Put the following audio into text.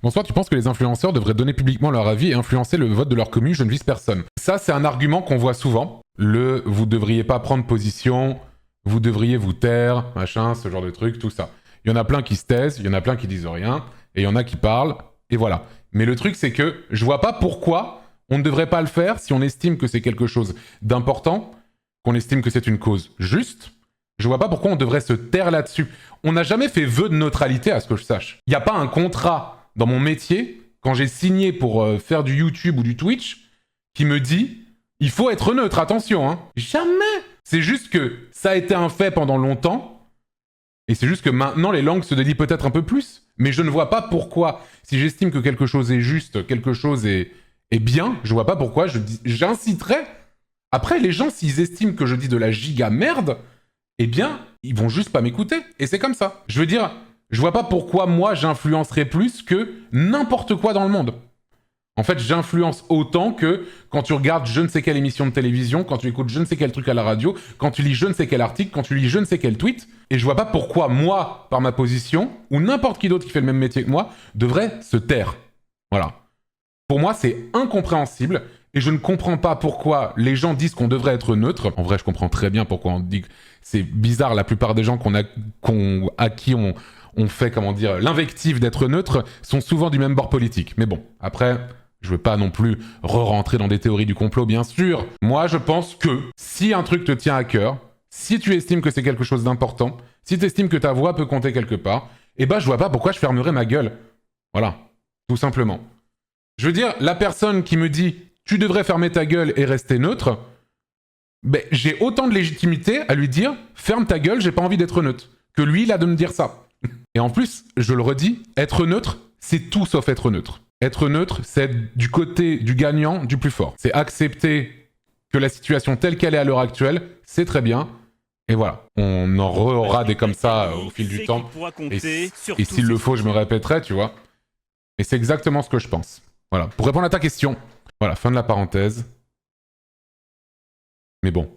Bonsoir, tu penses que les influenceurs devraient donner publiquement leur avis et influencer le vote de leur commune? Je ne vise personne. Ça, c'est un argument qu'on voit souvent. Vous devriez pas prendre position, vous devriez vous taire, machin, ce genre de truc, tout ça. Il y en a plein qui se taisent, il y en a plein qui disent rien, et il y en a qui parlent, et voilà. Mais le truc, c'est que je vois pas pourquoi on ne devrait pas le faire si on estime que c'est quelque chose d'important, qu'on estime que c'est une cause juste. Je vois pas pourquoi on devrait se taire là-dessus. On n'a jamais fait vœu de neutralité, à ce que je sache. Il n'y a pas un contrat dans mon métier, quand j'ai signé pour faire du YouTube ou du Twitch, qui me dit « Il faut être neutre, attention, hein !» Jamais. C'est juste que ça a été un fait pendant longtemps, et c'est juste que maintenant, les langues se délient peut-être un peu plus. Mais je ne vois pas pourquoi, si j'estime que quelque chose est juste, quelque chose est bien, je vois pas pourquoi j'inciterais. Après, les gens, s'ils estiment que je dis de la giga merde, eh bien, ils vont juste pas m'écouter. Et c'est comme ça. Je veux dire, je vois pas pourquoi moi j'influencerais plus que n'importe quoi dans le monde. En fait, j'influence autant que quand tu regardes je ne sais quelle émission de télévision, quand tu écoutes je ne sais quel truc à la radio, quand tu lis je ne sais quel article, quand tu lis je ne sais quel tweet. Et je vois pas pourquoi moi, par ma position, ou n'importe qui d'autre qui fait le même métier que moi, devrait se taire. Voilà. Pour moi, c'est incompréhensible. Et je ne comprends pas pourquoi les gens disent qu'on devrait être neutre. En vrai, je comprends très bien pourquoi on dit que c'est bizarre. La plupart des gens à qui on fait, comment dire, l'invective d'être neutre sont souvent du même bord politique. Mais bon, après, je veux pas non plus re-rentrer dans des théories du complot, bien sûr. Moi, je pense que si un truc te tient à cœur, si tu estimes que c'est quelque chose d'important, si tu estimes que ta voix peut compter quelque part, eh ben, je vois pas pourquoi je fermerais ma gueule. Voilà, tout simplement. Je veux dire, la personne qui me dit « tu devrais fermer ta gueule et rester neutre », ben, j'ai autant de légitimité à lui dire « ferme ta gueule, j'ai pas envie d'être neutre », que lui, il a de me dire ça. Et en plus, je le redis, être neutre, c'est tout sauf être neutre. Être neutre, c'est être du côté du gagnant, du plus fort. C'est accepter que la situation telle qu'elle est à l'heure actuelle, c'est très bien. Et voilà, on en aura des comme ça au fil du temps. Et s'il le faut, je me répéterai, tu vois. Et c'est exactement ce que je pense. Voilà, pour répondre à ta question. Voilà, fin de la parenthèse. Mais bon,